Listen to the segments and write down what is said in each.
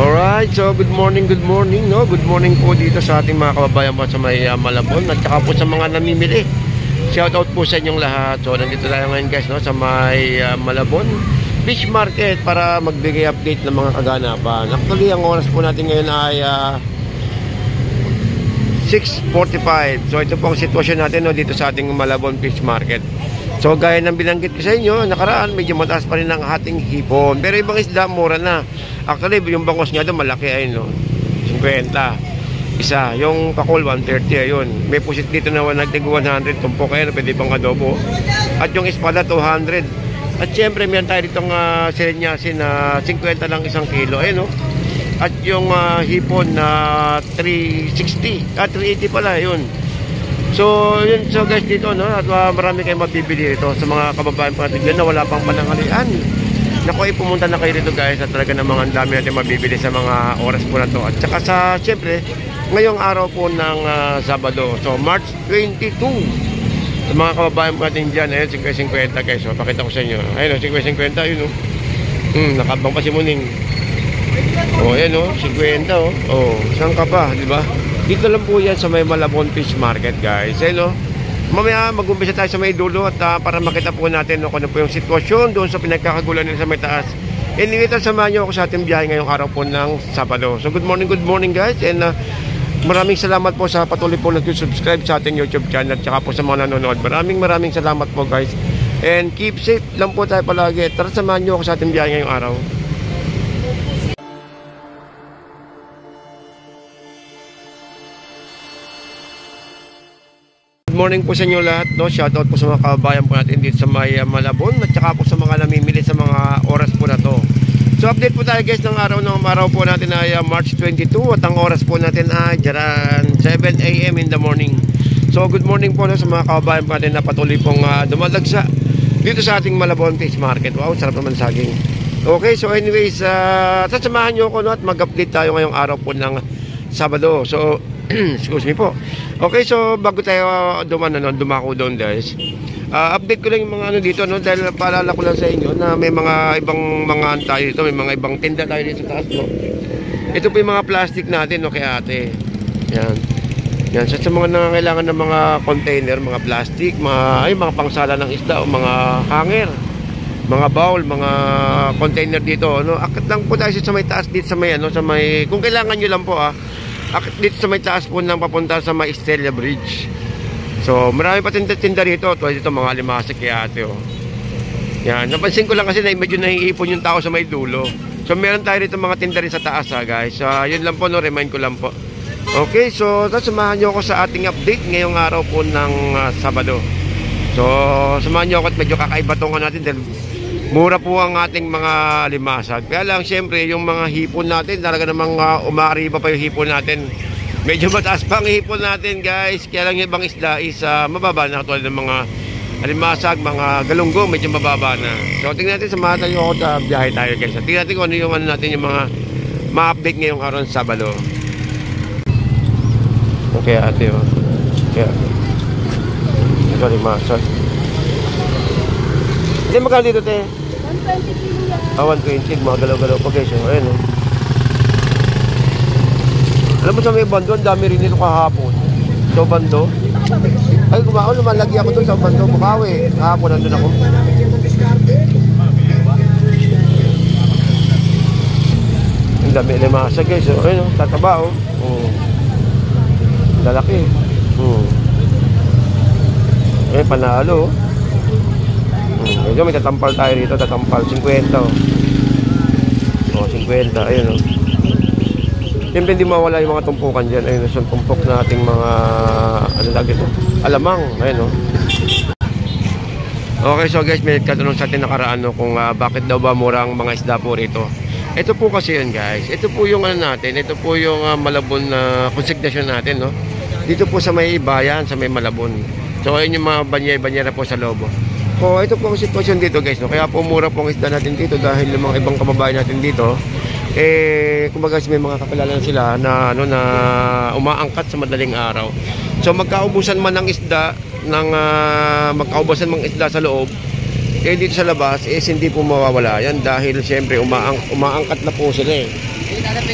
Alright, so good morning, no? Good morning po dito sa ating mga kababayan po sa may Malabon at saka po sa mga namimili. Shout out po sa inyong lahat. So nandito tayo ngayon guys, no, sa may Malabon Fish Market para magbigay update ng mga kaganapan. Actually, ang oras po natin ngayon ay 6:45. So ito po ang sitwasyon natin, no, dito sa ating Malabon Fish Market. So gaya ng binanggit ko sa inyo, nakaraan medyo mataas pa rin ang ating hipon. Pero ibang isda, mura na. Actually, yung bangos nga doon malaki ay no, 50. Isa, yung pakul 130 ayun. May pusit dito na nagtig 100, tumpok kayo, pwede pang adobo. At yung espada 200. At syempre, meron tayo ditong sirenyasin na 50 lang isang kilo, ayun no. At yung hipon na 360, 380 pala, yun. So, yun, so guys dito, no, at marami kayong mabibili dito sa mga kababayan po natin dyan na wala pang panangalian. Naku, pumunta na kayo dito guys at talaga namang ang dami natin mabibili sa mga oras po na to. At saka sa, syempre, ngayong araw po ng Sabado, so March 22. Sa mga kababayan po natin dyan, ayun, 50-50 guys. So, pakita ko sa inyo. Ayun, 50-50, yun, no. Nakabang pa si Muning. Oh, ayan, no, 50, oh. Oh, saan ka pa, di ba? Dito lang po yan sa may Malabon Fish Market guys. Ayun, no? Mamaya mag-umpisa tayo sa may dulo at para makita po natin, no, kung ano po yung sitwasyon doon sa pinagkakagulan nila sa may taas. Anyway, samahan nyo ako sa ating biyahe ngayong araw po ng Sabado. So good morning guys. And maraming salamat po sa patuloy po nag-subscribe sa ating YouTube channel at saka po sa mga nanonood. Maraming salamat po guys. And keep safe lang po tayo palagi. Tara, samahan nyo ako sa ating biyahe ngayong araw. Good morning po sa inyo lahat, no? Shoutout po sa mga kababayan po natin dito sa may Malabon at saka po sa mga namimili sa mga oras po na to. So update po tayo guys ng araw po natin ay March 22 at ang oras po natin ay 7 AM in the morning. So good morning po, no, sa mga kababayan po natin na patuloy pong dumadagsa dito sa ating Malabon Fish Market. Wow, sarap naman saging. Okay, so anyways, sasamahan nyo ako, no, at mag-update tayo ngayong araw po ng Sabado. So excuse me po. Okay, so bago tayo dumako doon guys, update ko lang yung mga ano dito, no, dahil paalala ko lang sa inyo na may mga ibang mga tayo dito, may mga ibang tinda tayo dito sa taas, no. Ito po yung mga plastic natin, no, kay ate. Yan, sa mga nangangailangan ng mga container, mga plastic, mga pangsala ng isda o mga hanger, mga bowl, mga container dito, no. Akit lang po tayo sa may taas dito sa may ano, sa may, kung kailangan nyo lang po akit dito sa may taas po nang papunta sa may Estella Bridge. So marami pa tinda rito. Tulad dito mga limasik kay ate, oh. Yan, napansin ko lang kasi na medyo naiipon yung tao sa may dulo. So meron tayo dito mga tinda rin sa taas guys. Yun lang po, no, remind ko lang po. Okay, so samahan nyo ako sa ating update ngayong araw po ng Sabado. So samahan nyo ako at medyo kakaiba tong natin dahil mura po ang ating mga limasag. Kaya lang, siyempre, yung mga hipon natin, talaga namang umaariba pa yung hipon natin. Medyo mataas pa ang hipon natin, guys. Kaya lang yung ibang isda is mababa na. Tulad ng mga limasag, mga galunggo, medyo mababa na. So, tingnan natin, samahan tayo ako sa biyahe tayo, guys. Tingnan natin kung ano yung ano natin, yung mga ma-update ngayong araw ng Sabado. Okay, ate, oh. Kaya, ito limasag. Hindi, magkano dito, te? 120 kilo yan. 120, mga galaw-galaw pa guys. Ayun, oh. Alam mo sa may bando, ang dami rin nito kahapon. So bando. Ay, lumalagi ako doon sa bando. Bukawi. Kahapon nandun ako. Ang dami limasa guys. Ayun, oh, tataba, oh. Lalaki. Eh, panalo, oh. Medyo may tatampal tayo rito, tatampal 50, oh. Oh, 50, ayun, oh. Siyempre hindi mawala yung mga tumpukan dyan. Ayun, yung tumpok na ating mga ano lagi ito, alamang, ayun, oh. Okay, so guys, may katanong sa atin nakaraan, no, kung bakit daw ba murang mga isda po rito. Ito po kasi yun guys, ito po yung ano natin, ito po yung Malabon na consignation natin, no. Dito po sa may bayan, sa may Malabon. So ayun yung mga banyera po sa lobo. So ito po ang sitwasyon dito guys, no? Kaya po mura po ang isda natin dito dahil yung mga ibang kababayan natin dito kumbaga may mga kakilala sila na ano na umaangkat sa madaling araw. So magkaubusan man ng isda magkaubusan ng isda sa loob, dito sa labas hindi po mawawala yan dahil siyempre umaangkat na po sila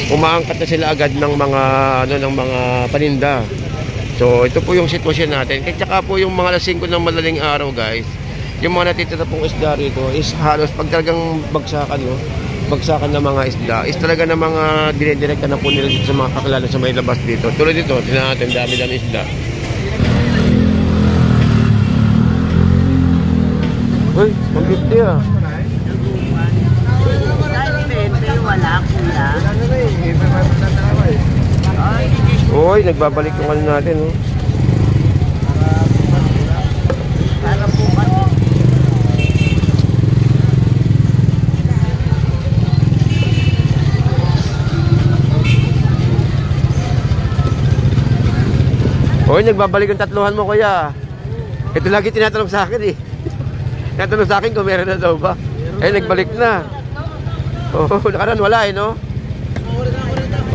umaangkat na sila agad ng mga ng mga paninda. So ito po yung sitwasyon natin. Kaya tsaka po yung mga alas 5 ng madaling araw, guys, yung mga natitira pong isda rito is halos pag talagang bagsakan, no? Bagsakan ng mga isda is talaga ng mga dire-direkta na po nila dito sa mga kakilala sa may labas dito. Tulad dito, tingnan natin, dami-dami isda. Uy, 150 ah. Wala, kuya. Uy, nagbabalik yung ano natin, oh. Para po kami. Uy, nagbabalik yung tatluhan mo, kuya. Ito lagi tinatanong sa akin, eh. Tinatanong sa akin kung meron na daw ba. Eh, nagbalik na. Oh, nakaraan wala, eh, no?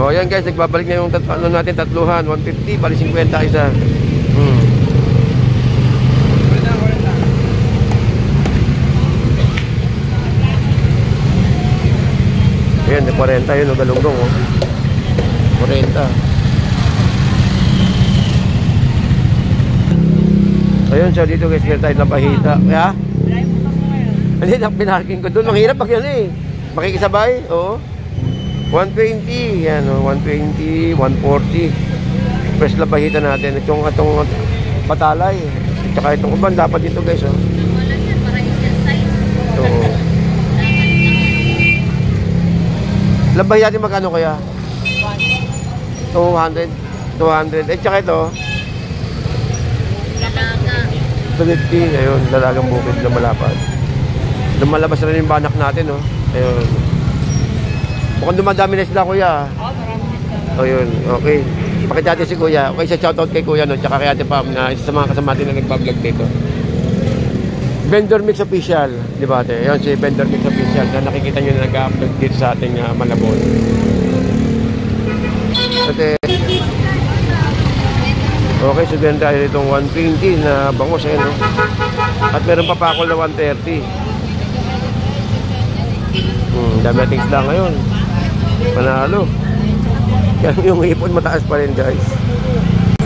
Oh, yan guys, nagbabalik na yung ano natin, tatluhan. 150, bali 50 isa. Ayan, 40 yun, galunggong, oh. 40. Ayun, so dito guys, meron tayo ng pahita. Kaya? Hindi, pinarking ko doon. Manghirap pag yan, eh. Makikisabay, oo. 120, yan, oh, 120, 140. Press la pahita natin. Itong patalay. Tsaka itong uban, dapat dito guys, oh. So, labay natin magkano kaya? 200. 200. Eh, tsaka ito, 250, ayun, dalagang bukid na malapad. Lumalabas na rin yung banak natin, no? Ayun. Mukhang dumadami na sila, kuya. Ayun, okay. Pakita natin si kuya. Okay, sa shoutout kay kuya, no? Tsaka kay Ate Pam na isa sa mga kasama natin na nagbablog dito. Vendor Mix Official, di ba ate? Ayun, si Vendor Mix Official na nakikita nyo na nag-upload dito sa ating Malabon. Ate, okay, so ganyan tayo itong 120 na bangos, ayun, no? At meron pa pakol na 130. Dami nating isda ngayon. Panalo. Kaya yung ipon mataas pa rin, guys.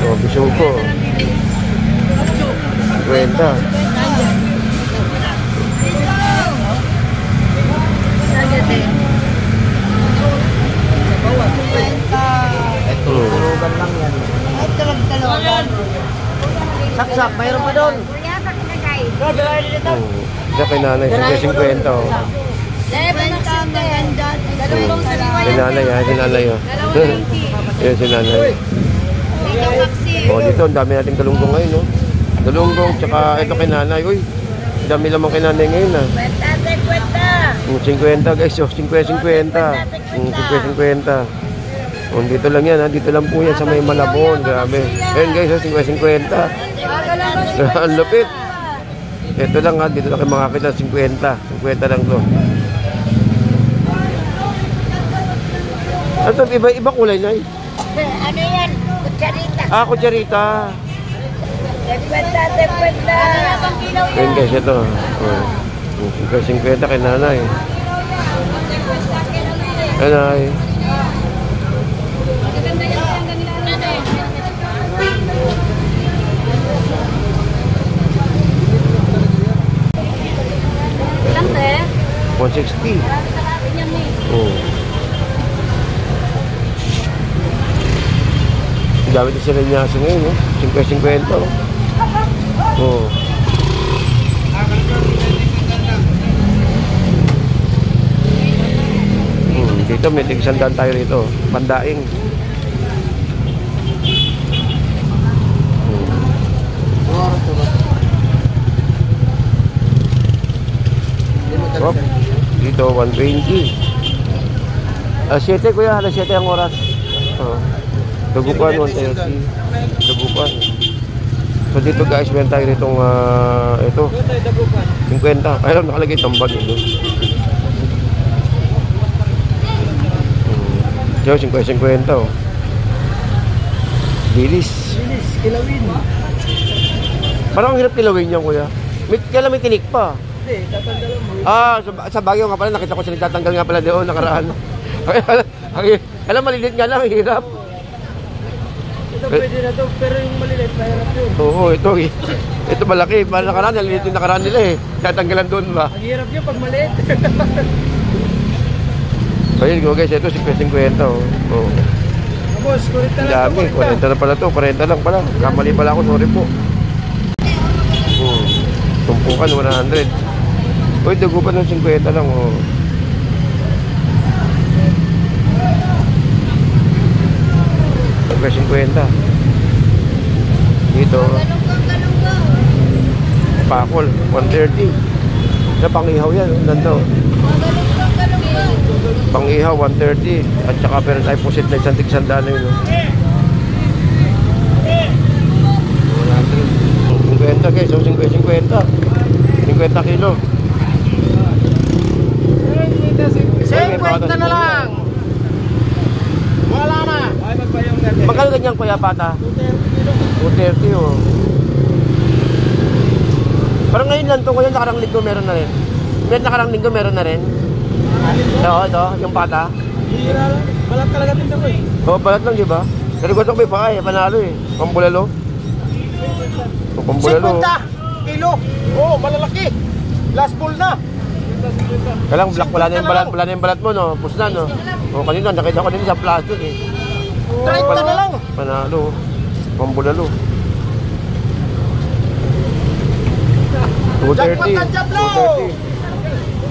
So, bisugo. 50. Tulugan lang yan. Ay, talog-talogan. Saksak, mayroon pa doon. Kuya, pakinagay. Siya kay nanay, 50, oh. Dalawang sariwa Si nanay, ha? Si nanay, oh. Yan si nanay. Oh, dito, ang dami nating galunggong ngayon, no? Galunggong, tsaka ito kay nanay. Uy, dami lamang kay nanay ngayon, ha? 50 guys, oh. 50. 50. Oh, dito lang yan, ha? Dito lang po yan sa may Malabon. Grabe. Ayan guys, oh, 50. Ang lupit. Ito lang, ha? Dito lang kayo makakita, 50. 50 lang to. Ito, iba kulay na, eh. Ano yan? Kutsarita. Ah, kutsarita. 50. Ayan guys, ito. Oh. 50 kay nanay. Nanay. Ilang te? 160. Oh. Gamit na sila niya sa ngayon, no? 50. Oh. Dito may tig-sandaan tayo rito. Pandaing. Oh. Dito 120. 7 kuya, alas 7 ang oras. Oh. Dugupan 130. Dugupan. So dito guys, meron tayo nitong ito. 50. Ayun, nakalagay tambag ito. So 50. Oh. Bilis. Bilis, kilawin. Parang ang hirap kilawin yan, kuya. Kailan may tinik pa? Hindi, tatanggalan mo. Ah, sa Baguio nga pala, nakita ko sila tatanggal nga pala doon, nakaraan. Alam, malilit nga lang, hirap. Ito pwede na to, pero yung maliliit, mahirap yun. Oo, ito malaki. Parang nakaraan, nalilit yung nakaraan nila eh. Tatanggalan doon ba? Ang hirap yun pag maliit. Ayun ko guys, ito 50 oh. Oh. Boss, 40 Ang lang dami, to, 40 na pala to, 40 lang pala. Kamali pala ako, sorry po. Tumpukan, 100. Uy, dugo pa ng 50 lang, oh. Hanggang 50. Dito, pakol, 130. Sa pangihaw yan, nando. Pangihaw, 130. At saka pero tayo pusit na isang tigsanda na yun, oh. 50 guys, so 50 kilo. 50 na lang. Wala na. Ay, magbayong natin. Magkano ganyan kuya pata? 230 oh. Parang ngayon lang to, ngayon nakarang linggo meron na rin. Nakarang linggo meron na rin. Ito, yung pata. Hira lang. Balat talaga tinda ko eh. Oo, balat lang, di ba? Pero gusto ko may paka eh, panalo eh. Pambulalo. O, pambulalo. 50 kilo. Oo, malalaki. Last ball na. Kalang black, wala na yung balat mo, no? Pus na, no? O, kanina, nakita ko din sa plastic eh. 30 na lang. Panalo. Pambulalo. 230. Jackpot na Diablo!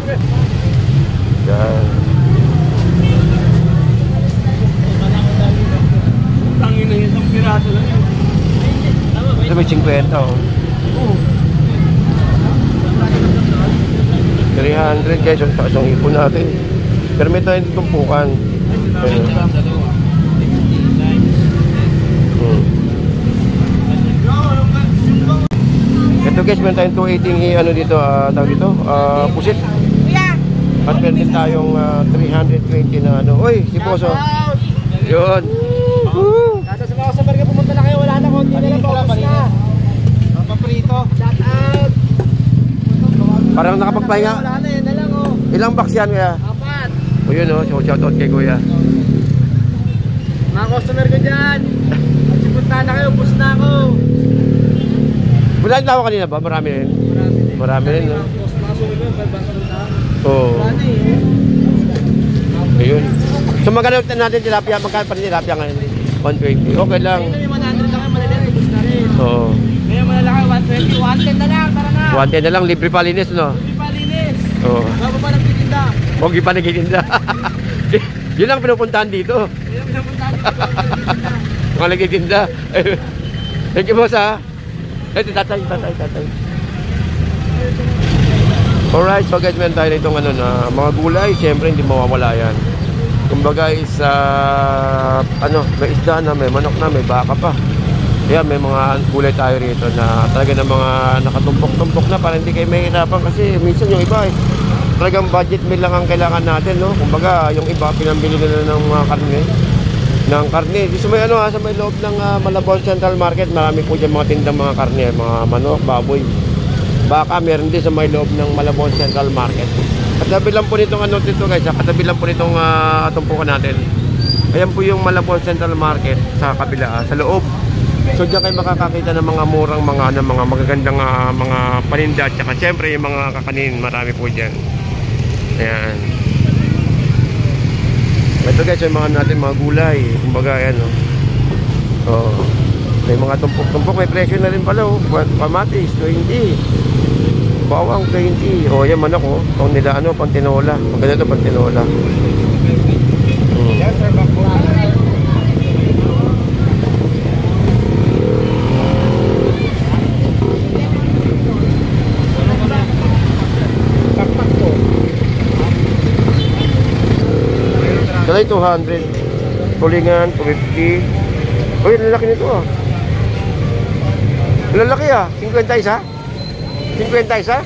230. Yan. Tangin na isang piraso lang yun. Ito may 50 oh. 300 guys, ang taas ang ipon natin. Pero may tayong tumpukan. Ito guys, meron tayong 280 ano dito, tawag dito, pusit. At meron din tayong 320 na ano. Uy, si Boso. Yun. Nasa sa mga sabar ka, pumunta na kayo, wala na konti na lang paubos na. Paprito. Shout out. Parang nakapagpahinga. Wala na, yan na lang oh. Ilang box yan kuya? 4. O yun oh, so shoutout kay kuya. Mga customer ko dyan. Punta na kayo, bus na ako. Wala na ako kanina ba? Marami rin. Marami rin, no? Mga sungil mo, balbasa na. Oo. Wala na eh. Ayun. So magkano natin tilapia? Magkano pa rin tilapia ngayon? 120. Okay lang. Ngayon may 100 lang kayo, malalaki, bus na rin. Oo. Ngayon malalaki, 120, 110 na lang, para na. 110 na lang, libre palinis, no? Hindi pa linis. Oo. Bago pa nagtitinda. Huwag pa nagtitinda. Yun ang pinupuntahan dito. Ngayon pinapunta nagtitinda. Mga nagtitinda. Thank you boss ha. Ito tatay. Alright, so guys, meron tayo itong ano na mga gulay, siyempre hindi mawawala yan. Kumbaga is may isda na, may manok na, may baka pa. Kaya may mga gulay tayo rito na talaga ng mga nakatumpok-tumpok na para hindi kayo mahirapan kasi minsan yung iba talagang budget meal lang ang kailangan natin, no? Kumbaga yung iba pinambili nila ng mga karne. Sa may sa may loob ng Malabon Central Market, marami po dyan mga tindang mga karne, mga manok, baboy. Baka meron din sa may loob ng Malabon Central Market. Katabi lang po nitong dito guys, katabi lang po nitong tumpukan natin. Ayan po yung Malabon Central Market sa kabila, sa loob. So diyan kayo makakakita ng mga murang mga magagandang mga paninda at saka siyempre yung mga kakanin, marami po diyan. Ayan. Ito guys, yung mga natin mga gulay, kumbaga ayan oh. May mga tumpok-tumpok, may presyo na rin pala oh. Kamatis 20. Bawang 20. Oh, yan manok oh. Pang nila pang tinola. Maganda to pang tinola. Yes, sir, Dalay 200. Tulingan, 250. Uy, lalaki nito ah. Lalaki ah. 50 isa? 50 isa?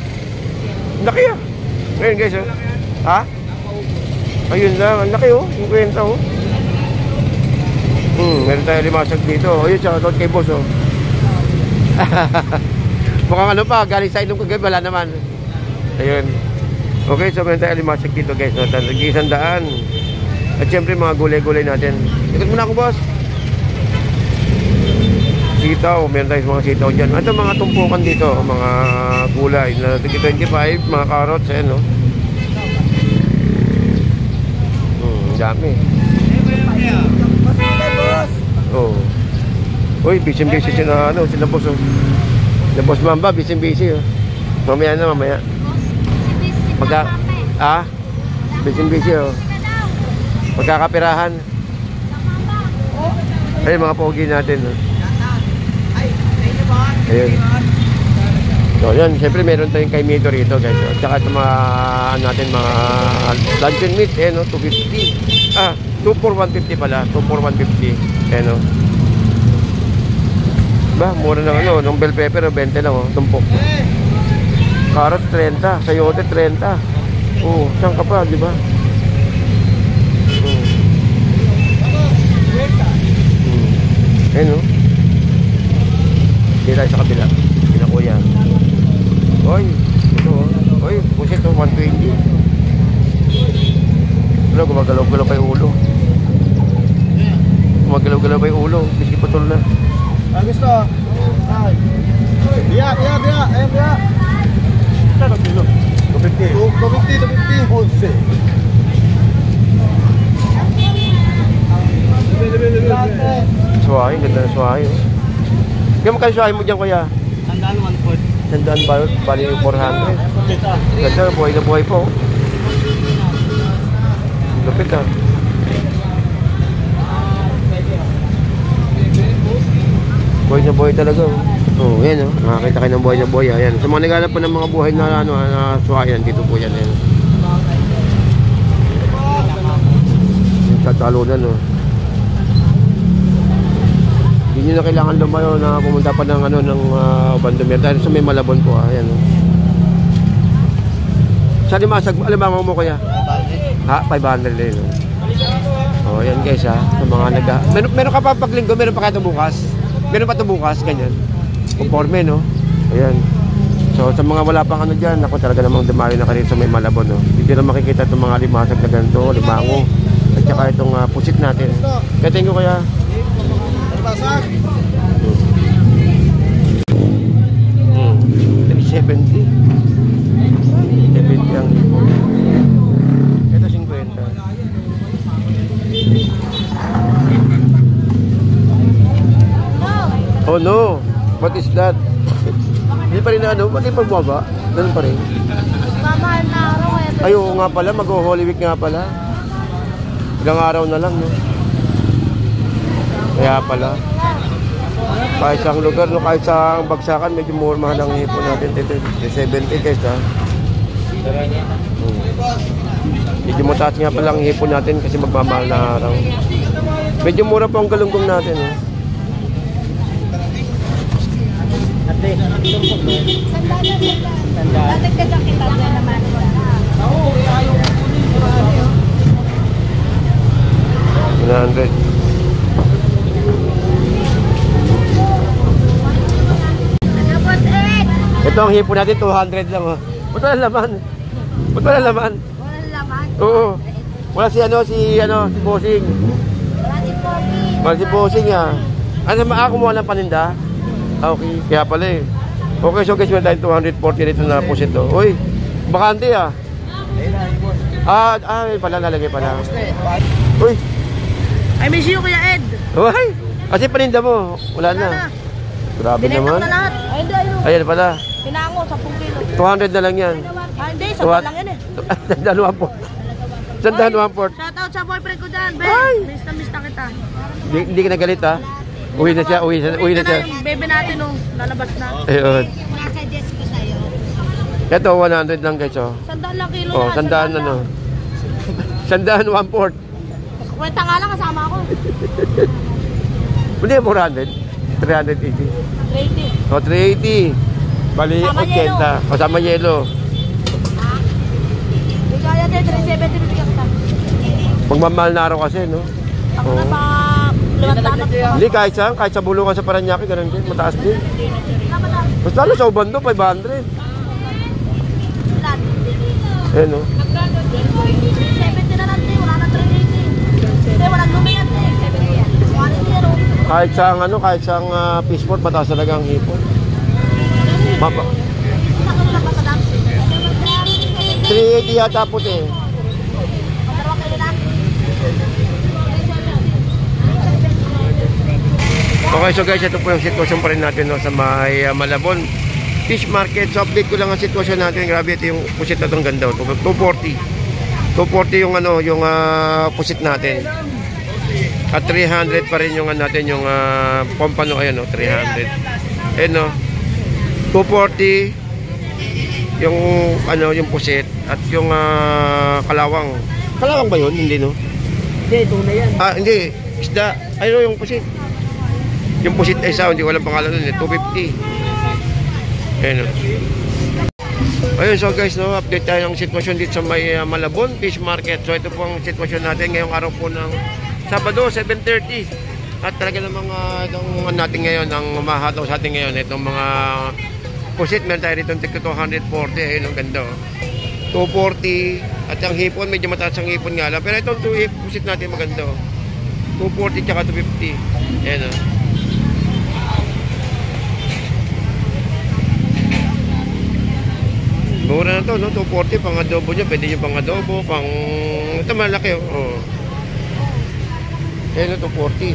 Laki ah. Ngayon guys oh. Ha? Ayun lang. Ang laki oh. 50 oh. Meron tayo limasag dito. Ayun, tsaka kay boss oh. Mukhang galing sa inom kagabi. Wala naman. Ayun. Okay, so meron tayo limasag dito guys. No? 100. At syempre mga gulay-gulay natin. Ikot muna ako, boss. Sitaw, meron tayong mga sitaw dyan. Ito mga tumpukan dito, mga gulay na 25, mga carrots, ayan, no? Dami. Oh. Uy, busy-busy sila, ano, sila boss, oh. Sila boss Mamba, busy-busy, oh. Mamaya na, mamaya. Magka, busy-busy, oh. Magkakapirahan. Ay, mga pogi natin, oh. Ayun. So, yan, siyempre meron tayong kay Mito rito, guys. At saka ito mga, ano natin, mga luncheon meat, eh, no, 250. 2 for 150 pala, 2 for 150. Eh, no. Ba, mura ng ano, ng bell pepper, 20 lang, oh, tumpok. Carrot, 30. Sayote, 30. Oh, saan ka pa, di ba? Eh, no. Hindi tayo sa kabila. Pinakuya. Oy, ito, oh. Oy, pusit, oh, 120. Ano, gumagalaw-galaw pa yung ulo. Gumagalaw-galaw pa yung ulo. Biski putol na. Gusto. Ay. Biya. Ayun, biya. Ano kilo? 250. 11. Suwahe, ganda na suwahe, oh. Kaya magkano suwahe mo dyan, kuya? Sandaan 140. Sandaan ba? Bali yung 400. Ganda, buhay na buhay po. Lupit, ah. Buhay na buhay talaga, oh. Oh, yan, oh. Makakita kayo ng buhay na buhay, ayan. Sa mga naghanap po ng mga buhay na, ano, na suwayan, dito po yan, ayan. Yung tatalunan, oh. Hindi nyo na kailangan lumayo na pumunta pa ng, ano, ng Bandomer. Dahil sa may Malabon po, ayan, oh. Sa limasag, alam mo kuya? 500 din, oh. Oh, yan guys, ha. Sa mga meron ka pa paglinggo, meron pa kayo bukas. Meron pa ito bukas, ganyan. Conforme, no? Ayan. So, sa mga wala pang ano dyan, ako talaga namang dumayo na kayo sa may Malabon, no? Hindi na makikita itong mga limasag na ganito, limango. At saka itong pusit natin. Kaya thank you, kuya. Basag. 370. 70 ang lipo. Ito 50. Oh no! What is that? Hindi pa rin na ano? Ba't di pagbaba? Ganun pa rin. Mamahal na araw eh. Ay, oo nga pala. Mag-Holy Week nga pala. Ilang araw na lang, no? Kaya pala. Kahit sa lugar, no, kahit sa bagsakan, medyo mahal ang hipon natin dito. 70 guys, ha. Medyo mataas nga pala ang hipon natin kasi magmamahal na araw. Medyo mura pa ang galunggong natin, ha. Sandaan. Tatagdagan kita na naman. $100. Ito ang hipon natin, 200 lang, oh. Ba't wala laman? Ba't wala laman? Walang laman. Oo. Wala si Bossing. Wala si Pogi. Wala si Bossing, ah. Ano, kumuha ng paninda? Ah, okay. Kaya pala, eh. Okay, so guys, meron tayong 240 dito na pusit, oh. Uy, bakante, ah. Pala, lalagay pala. Uy. I miss you, Kuya Ed. Uy. Kasi paninda mo, wala na. Grabe Binenta ko naman. na lahat. Ay, hindi, ayun. Ayan pala. Pinango, 10 kilo. 200 na lang yan. Ah, hindi, 10 lang yan eh. Sandaan 1 Sandaan 1 port. Shoutout sa boyfriend ko dyan, Ben. Ay! Miss na kita. Hindi ka nagalit, ha? Uwi na siya. Uwi na yung bebe natin, oh. Lalabas na. Ayun. Nasa desk ko sa'yo. Ito, 100 lang guys, oh. 100 lang kilo Oh, yan. sandaan ano. Sandaan 1 port. Kwenta nga lang, kasama ako. Hindi, 400. 380. 80. O, 380. Bali, Sama 80. Kasama yelo. Hindi kaya din, 370 bibigyan kita. Magmamahal na araw kasi, no? Ako Oo. na pa, lumanta na pa. Hindi, kahit sa bulungan sa Paranaque, ganun din. Mataas din. Mas lalo sa Ubando, 500. Ayan, no? 370 na lang din, wala na 380. Kahit sa kahit sa fishport, mataas talaga ang hipon. Mapa. 380 yata po eh. Okay, so guys, ito po yung sitwasyon pa rin natin sa may Malabon Fish Market. So update ko lang ang sitwasyon natin. Grabe, ito yung pusit na itong ganda. 240. 240 yung yung pusit natin. At 300 pa rin yung natin yung pompano, ayan 300. Ayan 240 yung yung pusit at yung kalawang. Kalawang ba yun? Hindi Hindi, tuna yan. Hindi, isda. Ayun yung pusit. Yung pusit ay isa, hindi ko alam pangalan nun 250. Ayan Ayun, so guys, update tayo ng sitwasyon dito sa may Malabon Fish Market. So ito po ang sitwasyon natin ngayong araw po ng Sabado, 7:30. At talaga namang itong natin ngayon, ang mahataw sa atin ngayon, itong mga pusit, meron tayo rito ng 240. Ayun, ang ganda 240. At ang hipon, medyo mataas ang hipon nga lang. Pero itong pusit natin maganda 240 tsaka 250. Ayan mura na to, 240 pang adobo niya, pwede yung pang adobo, pang ito malaki Ayan 240.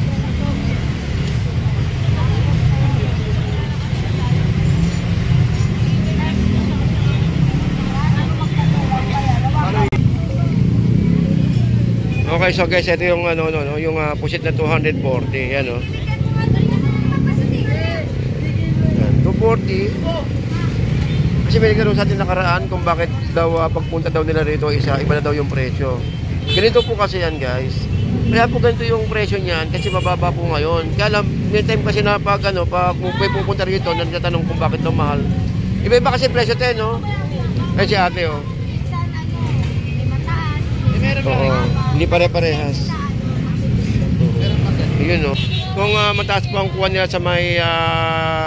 Okay, so guys, ito yung yung pusit na 240, yan 240. Kasi may nagtanong sa atin nakaraan kung bakit daw pagpunta daw nila rito iba na daw yung presyo. Ganito po kasi yan guys. Kaya po ganito yung presyo niyan kasi mababa po ngayon. Kaya alam, may time kasi na pag pag may pupunta rito, nagtatanong kung bakit daw mahal. Iba-iba kasi presyo tayo, Ay si ate hindi pare-parehas. Yun Kung mataas po ang kuha nila sa may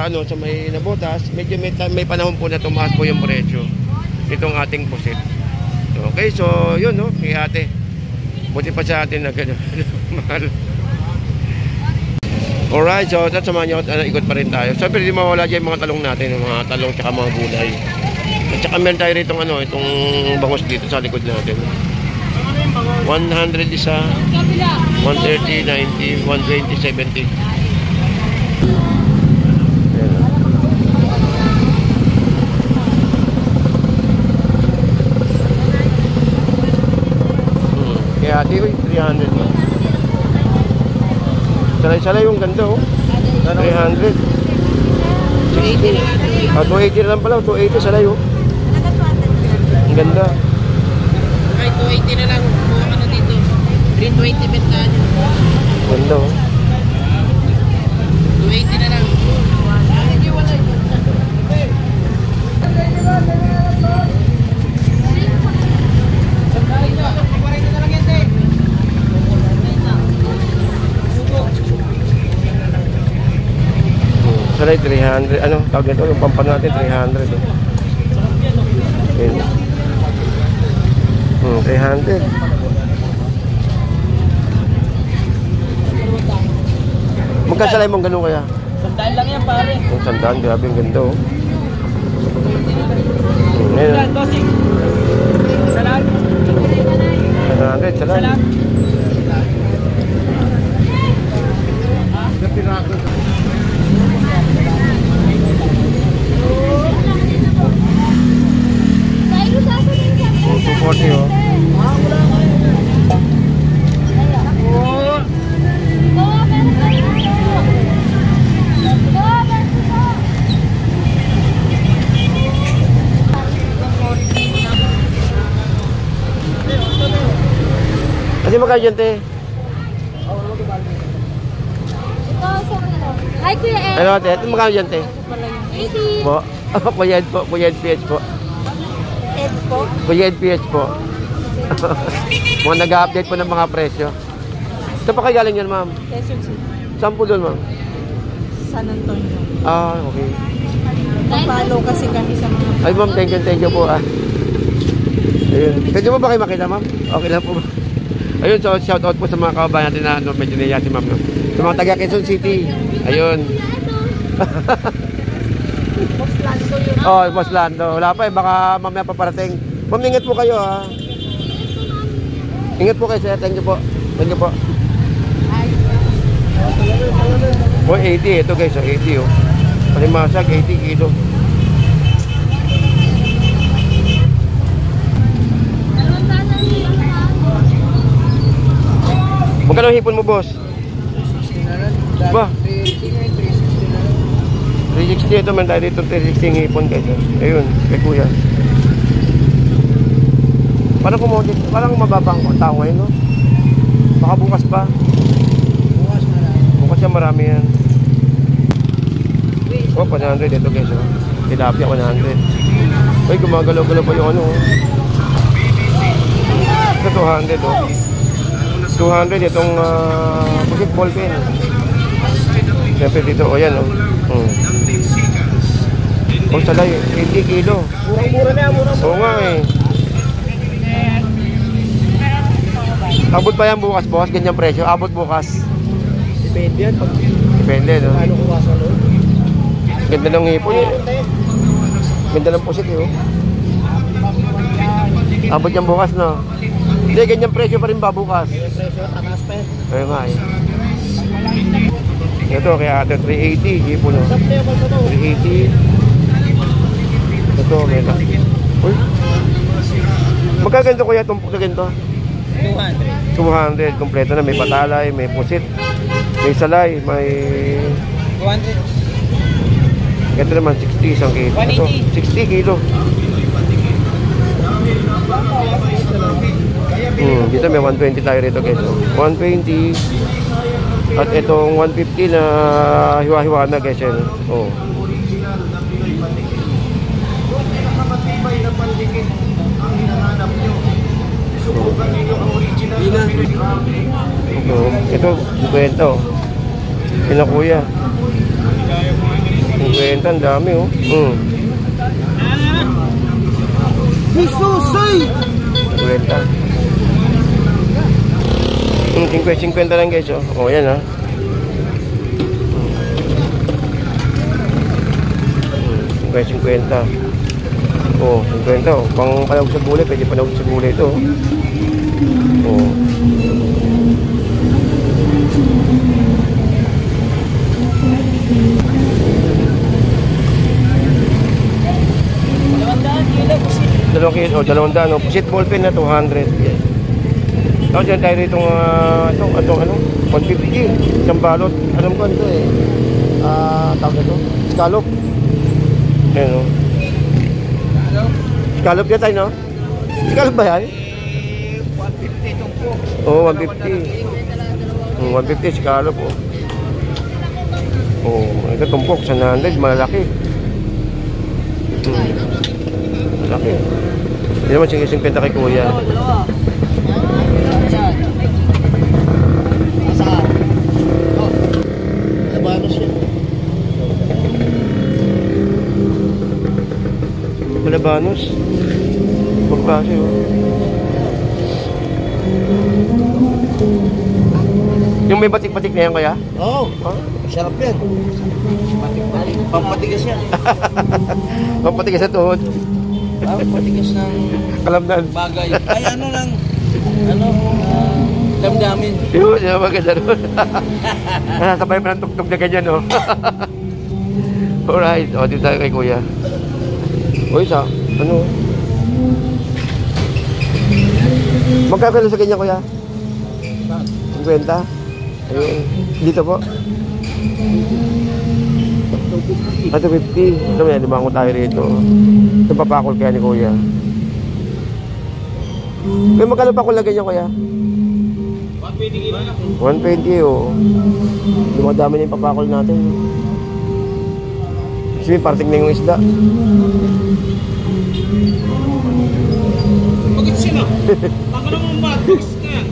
sa may nabotas, medyo may panahon po na tumaas po yung presyo nitong ating pusit. Okay, so yun kay ate. Buti pa sa atin na gano'n. Mahal. Alright, so samahan nyo ikot pa rin tayo. So, pero di mawala dyan mga talong natin, mga talong tsaka mga gulay. At saka meron tayo rito itong bangus dito sa likod natin. 100 isa, 130, 90, 120, 70. Kaya ate, 300. Salay-salay yung ganda 300. 60. 280 na lang pala, 280 salay Ang ganda. Ay, 280 na lang. Buka na dito. 320 benta nyo. Ganda 280 na lang. Salay 300. Tawag nito? Yung pampano natin 300. Yun. 300. Magkasalay mong ganun kaya? Sandaan lang yan, pare. Yung sandaan, grabe yung ganda Sandaan, bossing. Salat. 100, salat. Kasi magkano dyan, te? Hi, Kuya Ed. Ano, te? Ito magkano dyan, te? 80. Po? Kuya Ed po. Kuya Ed PH po. Ed po. Kuya Ed PH po. Mga nag-update po ng mga presyo. Ito pa kayo galing yan, ma'am? Quezon City. Saan po doon, ma'am? San Antonio. Okay. Follow kasi kami sa mga... Ay, ma'am, thank you po. Ayun. Pwede mo ba kayo makita, ma'am? Okay lang po ba? Ayun, so shout out po sa mga kababayan natin na medyo naiya si ma'am. Sa mga taga Quezon City. Ayun. Oh, Boss Lando. Wala pa eh, baka mamaya paparating. Ma'am, ingat po kayo ha. Ingat po kayo sir, thank you po. Thank you po. Oh, 80 ito guys, 80 oh. Palimasag, 80 kilo. Magkano hipon mo, boss? Ba? 360 ito, man tayo dito 360 hipon guys. Ayun, kay kuya. Parang kumodit, parang mababang tao ngayon, no? Baka bukas pa. Bukas yan, marami yan. Oh, 100 ito guys, oh. Tilapia 100. Ay, gumagalaw-galaw pa yung ano, oh. Ito 200, oh. 200 itong pusit ball pen. Siyempre dito, oh yan, oh. Oh, salay, 80 kilo. Murang-mura na yan, murang-mura. Oo nga eh. Abot ba yan bukas, boss? Ganyan presyo? Abot bukas? Depende yan. Depende, no? Ano kuha sa loob? Ganda ng hipon eh. Ganda ng pusit eh, oh. Abot yan bukas, no? Hindi, ganyan presyo pa rin ba bukas? Presyo, takas pa yan. Ayun nga eh. Ito, kaya ito 380 hipon, no? Sap na yan, balsa to. 380. Ito, may na. Uy. Magkaganda kuya tumpok na ganito? 200. 200, kompleto na. May patalay, may pusit, may salay, may... 200. Ito naman, 60 isang kilo. Ito, 60 kilo. Dito may 120 tayo rito guys. 120. At itong 150 na hiwa-hiwa na guys. Yan. Oh. Ito, 50 oh. Ina kuya. 50, ang dami oh. Hisusay! 50. 50 lang guys oh. Oh, yan ah. 50. Oh, 50 oh. Pang palawag sa gulay, pwede palawag sa gulay ito. Oh. Dalawang daan, oh. Pusit ballpen na 200. Yes. Tapos yan tayo rito itong ano, 150. Isang balot. Alam ko ito eh. Tawag ito. Scallop. Ayan o. Scallop yan tayo, no? Scallop ba yan? 150 itong po. Oo, 150. 150 scallop, oh. Oh, ito tumpok, 100, malalaki. Malaki. Hindi naman sing 50 kay kuya. Malabanos. Magpasi, oh. Yung may batik-batik na yan, kaya? Oo. Sarap yan. Pampatigas yan. Pampatigas sa tuhod. Pampatigas ng Kalamnan. bagay. Ay ano lang. Damdamin. Yun, yung maganda doon. Sabay pa ng tugtog na ganyan, no? Alright, o, dito tayo kay kuya. O, isa, ano? Magkakalo sa ganyan, kuya? 50? Ayun. Dito po? Ito 50. Ito may limango tayo rito. Ito papakol kaya ni kuya. May magkano pa kung lagay niya, kuya? 120 oh. Dumadami na yung papakol natin. Kasi parting na yung isda. Bakit sila? Baka naman ba? Bakit na yan?